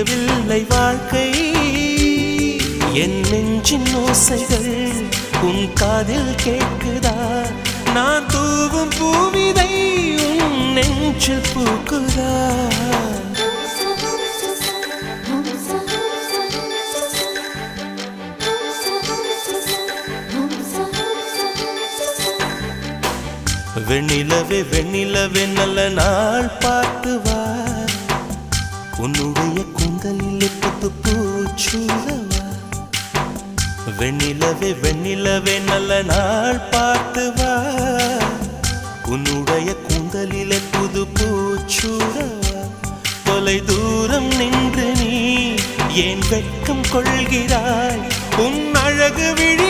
புரியவில்லை வாழ்க்கை என் நெஞ்சின் ஓசைகள் உன் காதில் கேட்குதா நான் தூவும் பூவிதை உன் நெஞ்சில் பூக்குதா வெண்ணிலவே வெண்ணிலவே நல்ல நாள் பார்த்து வா உன்னுடைய கூந்தலில் புத்து பூச்சூடவா வெண்ணிலவே வெண்ணிலவே நல்ல நாள் பார்த்து வா உன்னுடைய கூந்தலில் புது பூச்சூடவா தொலை தூரம் நின்று நீ ஏன் வெட்கம் கொள்கிறாய் உன் அழகு விழி